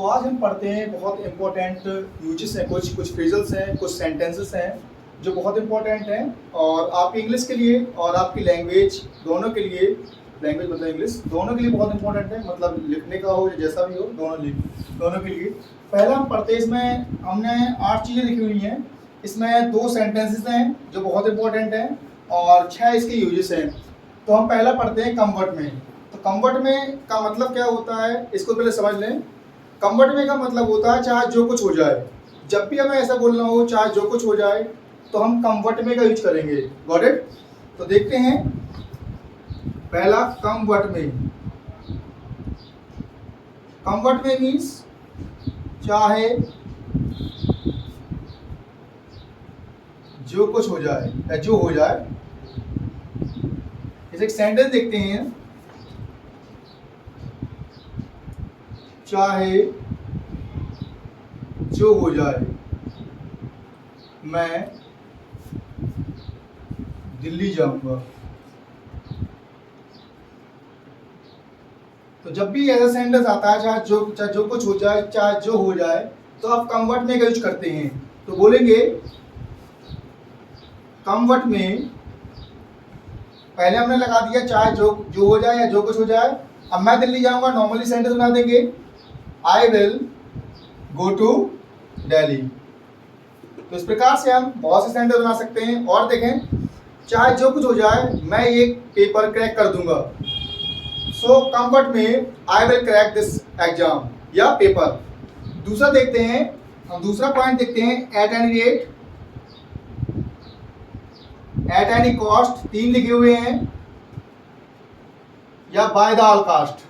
आज हम पढ़ते हैं बहुत इंपॉर्टेंट यूजेस हैं, कुछ कुछ फ्रेजल्स हैं, कुछ सेंटेंसेस हैं जो बहुत इंपॉर्टेंट हैं और आपकी इंग्लिश के लिए और आपकी लैंग्वेज दोनों के लिए, लैंग्वेज मतलब इंग्लिश दोनों के लिए बहुत इंपॉर्टेंट है। मतलब लिखने का हो या जैसा भी हो, दोनों के लिए। पहला हम पढ़ते हैं, इसमें हमने 8 चीज़ें लिखी हुई हैं। इसमें 2 सेंटेंसेस हैं जो बहुत इंपॉर्टेंट हैं और 6 इसके यूजेस हैं। तो हम पहला पढ़ते हैं कम्फर्ट में। तो कम्फर्ट में का मतलब क्या होता है, इसको पहले समझ लें। कंफर्ट में का मतलब होता है चाहे जो कुछ हो जाए। जब भी हमें ऐसा बोलना हो चाहे जो कुछ हो जाए तो हम कंफर्ट में का यूज करेंगे। Got it? तो देखते हैं पहला कंफर्ट में। कंफर्ट में मीन्स चाहे जो कुछ हो जाए या जो हो जाए। जैसे एक सेंटेंस देखते हैं, चाहे जो हो जाए मैं दिल्ली जाऊंगा। तो जब भी ऐसा सेंटेंस आता है चाहे जो कुछ हो जाए, चाहे जो हो जाए, तो आप कंफर्ट में का यूज करते हैं। तो बोलेंगे कंफर्ट में, पहले हमने लगा दिया चाहे जो हो जाए या जो कुछ हो जाए। अब मैं दिल्ली जाऊंगा, नॉर्मली सेंटेंस बना देंगे, I will go to Delhi. तो इस प्रकार से हम बहुत से सेंटेंस बना सकते हैं। और देखें, चाहे जो कुछ हो जाए मैं ये पेपर क्रैक कर दूंगा। सो कंफर्ट में I will crack this exam या पेपर। दूसरा देखते हैं, हम दूसरा पॉइंट देखते हैं, at any rate, eight any cost, 3 लिखे हुए हैं, या by the all cast.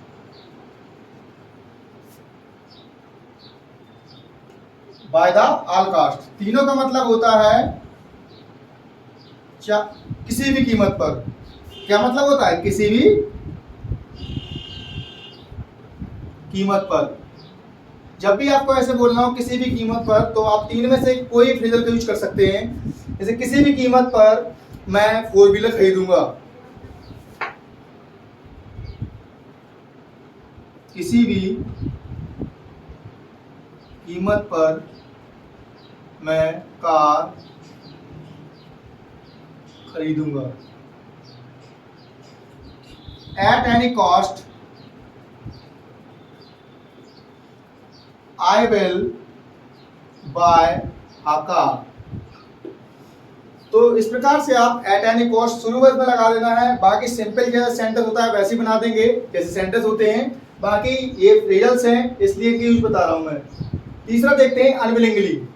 By the all cast, तीनों का मतलब होता है किसी भी कीमत पर। क्या मतलब होता है? किसी भी कीमत पर। जब भी आपको ऐसे बोलना हो किसी भी कीमत पर, तो आप 3 में से कोई फ्रेजल का यूज कर सकते हैं। जैसे किसी भी कीमत पर मैं 4 व्हीलर खरीदूंगा। किसी भी कीमत पर मैं कार खरीदूंगा। At any cost I will buy a car. तो इस प्रकार से आप एट एनी कॉस्ट शुरू में लगा देना है। बाकी सिंपल जैसा सेंटेंस होता है वैसे ही बना देंगे जैसे सेंटेंस होते हैं। बाकी ये फ्रेजल्स हैं इसलिए कि यूज बता रहा हूं मैं। तीसरा देखते हैं अनविलिंगली।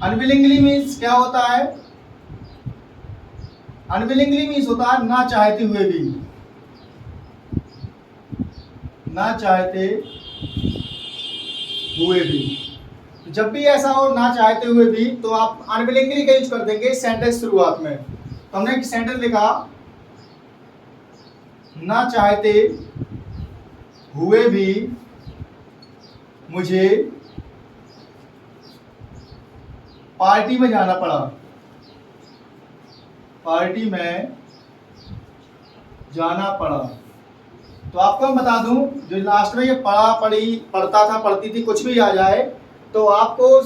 अनविलिंगली मीन्स क्या होता है? अनविलिंगली मीन्स होता है ना चाहते हुए भी। ना चाहते हुए भी। जब भी ऐसा हो ना चाहते हुए भी, तो आप अनविलिंगली का यूज कर देंगे सेंटेंस शुरुआत में। तो हमने एक सेंटेंस लिखा, ना चाहते हुए भी मुझे पार्टी में जाना पड़ा। पार्टी में जाना पड़ा। तो आपको मैं बता दूं, जो लास्ट में ये पढ़ा पढ़ी पढ़ता था पढ़ती थी कुछ भी आ जाए, तो आपको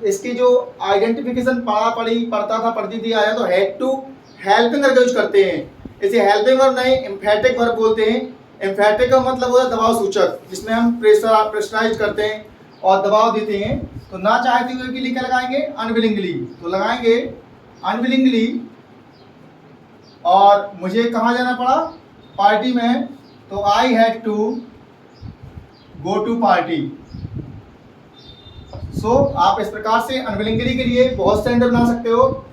इसकी जो आइडेंटिफिकेशन पढ़ा पढ़ी पढ़ता था पढ़ती थी आया, तो had to helping verb use करते हैं। इसे हेल्पिंग वर्ब नहीं एम्फेटिक वर्ब बोलते हैं। एम्फेटिक का मतलब होता है दबाव सूचक, जिसमें हम प्रेशराइज करते हैं और दबाव देते हैं। तो ना चाहते हुए के लिए क्या लगाएंगे? अनविलिंगली। तो लगाएंगे अनविलिंगली, और मुझे कहाँ जाना पड़ा? पार्टी में। तो I had to go to party. So आप इस प्रकार से अनविलिंगली के लिए बहुत सेंटेंस बना सकते हो।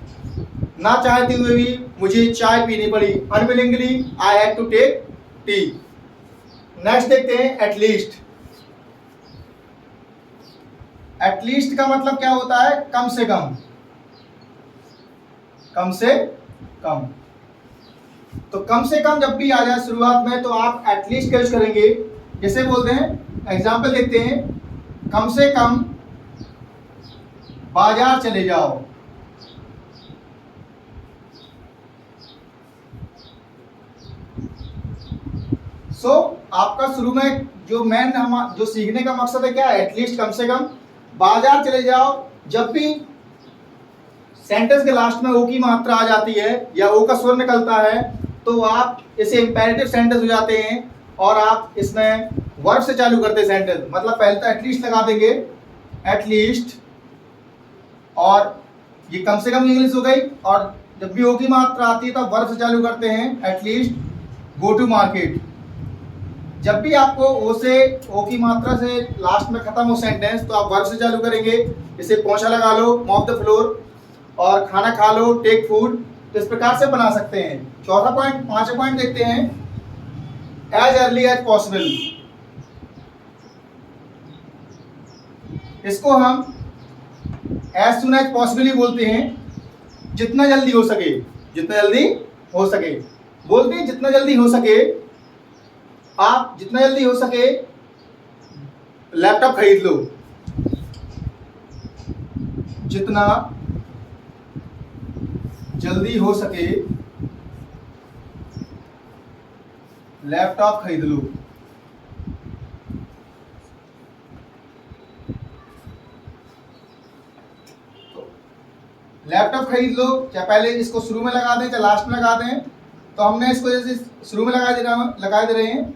ना चाहते हुए भी मुझे चाय पीनी पड़ी। Unwillingly I had to take tea. Next देखते हैं एटलीस्ट। एटलीस्ट का मतलब क्या होता है? कम से कम। कम से कम। तो कम से कम जब भी आ जाए शुरुआत में, तो आप एटलीस्ट का यूज करेंगे। जैसे बोलते हैं, एग्जाम्पल देखते हैं, कम से कम बाजार चले जाओ। सो आपका शुरू में जो मेन हम जो सीखने का मकसद है क्या है, एटलीस्ट कम से कम बाजार चले जाओ, जब भी सेंटेंस के लास्ट में ओ की मात्रा आ जाती है या ओ का स्वर निकलता है तो आप इसे इंपेरेटिव सेंटेंस हो जाते हैं और आप इसमें वर्ब से चालू करते हैं सेंटेंस। मतलब पहले तो एटलीस्ट लगा देंगे, एटलीस्ट, और ये कम से कम इंग्लिश हो गई। और जब भी ओ की मात्रा आती है तो वर्ब से चालू करते हैं, एटलीस्ट गो टू मार्केट। जब भी आपको ओ से ओ की मात्रा से लास्ट में खत्म हो सेंटेंस तो आप वर्ब से चालू करेंगे, जैसे पोंछा लगा लो, मॉप द फ्लोर, और खाना खा लो, टेक फूड। तो इस प्रकार से बना सकते हैं। चौथा पॉइंट, पांचवा पॉइंट देखते हैं, एज अर्ली एज पॉसिबल। इसको हम एज सुन एज पॉसिबल ही बोलते हैं, जितना जल्दी हो सके, जितना जल्दी हो सके बोलते हैं, जितना जल्दी हो सके। आप जितना जल्दी हो सके लैपटॉप खरीद लो, जितना जल्दी हो सके लैपटॉप खरीद लो। लैपटॉप खरीद लो, चाहे पहले इसको शुरू में लगा दें चाहे लास्ट में लगा दें। तो हमने इसको जैसे शुरू में लगा दे रहे हैं,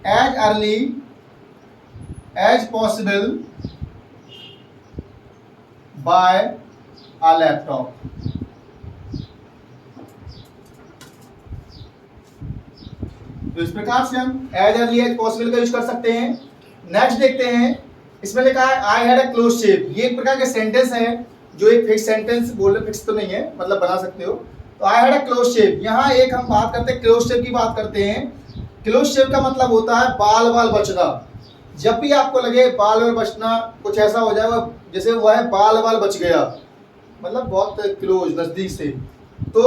as early as possible by a laptop. तो इस प्रकार से हम एज अर्ली एज पॉसिबल का यूज कर सकते हैं। नेक्स्ट देखते हैं, इसमें लिखा है आई हैड अ क्लोज शेव। ये एक प्रकार के सेंटेंस है जो एक फिक्स सेंटेंस बोल रहे, फिक्स तो नहीं है, मतलब बना सकते हो। तो आई हैड अ क्लोज शेव, यहाँ एक हम बात करते हैं क्लोज शेव की बात करते हैं। क्लोज शेव का मतलब होता है बाल बाल बचना। जब भी आपको लगे बाल बाल बचना, कुछ ऐसा हो जाए जैसे वो है बाल बाल बच गया, मतलब बहुत क्लोज, नजदीक से, तो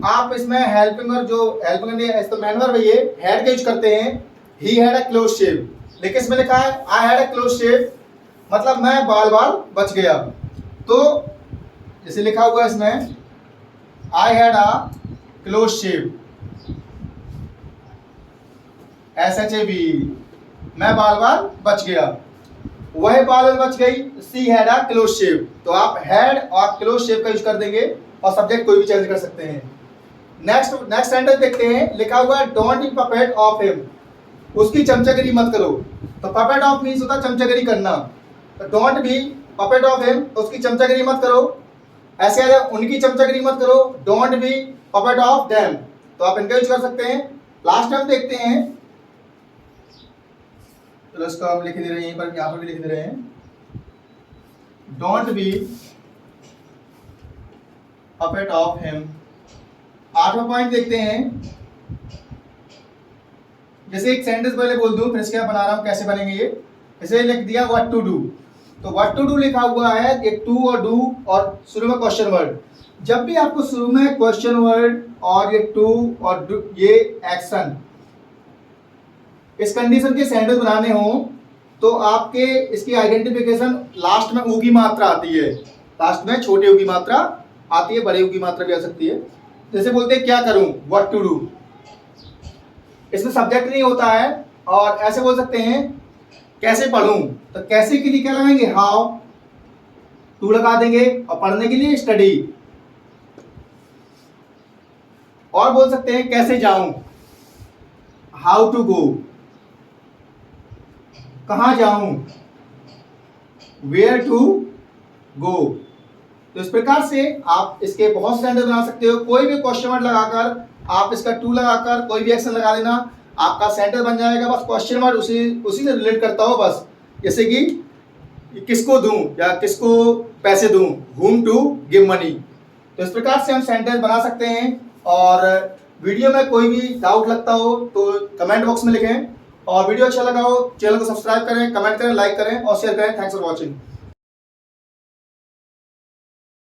आप इसमें हेल्पिंग वर्ब, जो हेल्पिंग तो मैन वर्ब है, ये हैड का यूज करते हैं, ही हैड अ क्लोज शेव। लेकिन इसमें लिखा है आई हैड अ क्लोज शेव, मतलब मैं बाल बाल बच गया। तो जैसे लिखा हुआ है इसमें, I had a close shave, SHAV, मैं बाल बाल बच गया, वह बाल बाल बच गई, सी हैड अ क्लोज शेव। तो आप हैड और क्लोज शेव का यूज कर देंगे और सब्जेक्ट कोई भी चेंज कर सकते हैं। नेक्स्ट सेंटेंस देखते हैं, लिखा हुआ है don't be puppet of him, उसकी चमचागिरी मत करो। तो पपेट ऑफ मीन्स होता है चमचागिरी करना, तो don't be puppet of him, उसकी चमचागिरी मत करो। ऐसे आ जाए, उनकी चमचागिरी मत करो, don't be puppet of them. तो आप इनका यूज कर सकते हैं। लास्ट टाइम देखते हैं, चलो इसको हम लिख दे रहे हैं, यहीं पर, यहाँ पर भी लिख दे रहे हैं, don't be puppet of him. आठवां पॉइंट देखते हैं, जैसे एक सेंटेंस पहले बोल दूं फिर इसके बना रहा हूं, कैसे बनेंगे ये। जैसे लिख दिया व्हाट टू डू, तो व्हाट टू डू लिखा हुआ है, एक टू और डू और शुरू में क्वेश्चन वर्ड। जब भी आपको शुरू में क्वेश्चन वर्ड और ये टू और डू, ये एक्शन, इस कंडीशन के सेंटेंस बनाने हो तो आपके इसकी आइडेंटिफिकेशन लास्ट में ऊ की मात्रा आती है, लास्ट में छोटे ऊ की मात्रा आती है, बड़े ऊ की मात्रा भी आ सकती है। जैसे बोलते हैं क्या करूं, व्हाट टू डू, इसमें सब्जेक्ट नहीं होता है। और ऐसे बोल सकते हैं कैसे पढ़ूं, तो कैसे के लिए क्या लगाएंगे, हाउ, टू लगा देंगे, और पढ़ने के लिए स्टडी। और बोल सकते हैं कैसे जाऊं, हाउ टू गो, कहां जाऊं, वेयर टू गो। तो इस प्रकार से आप इसके बहुत सेंटेंस बना सकते हो। कोई भी क्वेश्चन वर्ड लगाकर, आप इसका टू लगाकर कोई भी एक्शन लगा देना, आपका सेंटेंस बन जाएगा। बस क्वेश्चन वर्ड उसी से रिलेट करता हो, बस जैसे कि किसको दूं या किसको पैसे दूं, whom to give money। तो इस प्रकार से हम सेंटेंस बना सकते हैं। और वीडियो में कोई भी डाउट लगता हो तो कमेंट बॉक्स में लिखें, और वीडियो अच्छा लगा हो चैनल को सब्सक्राइब करें, कमेंट करें, लाइक करें और शेयर करें। Thanks for watching.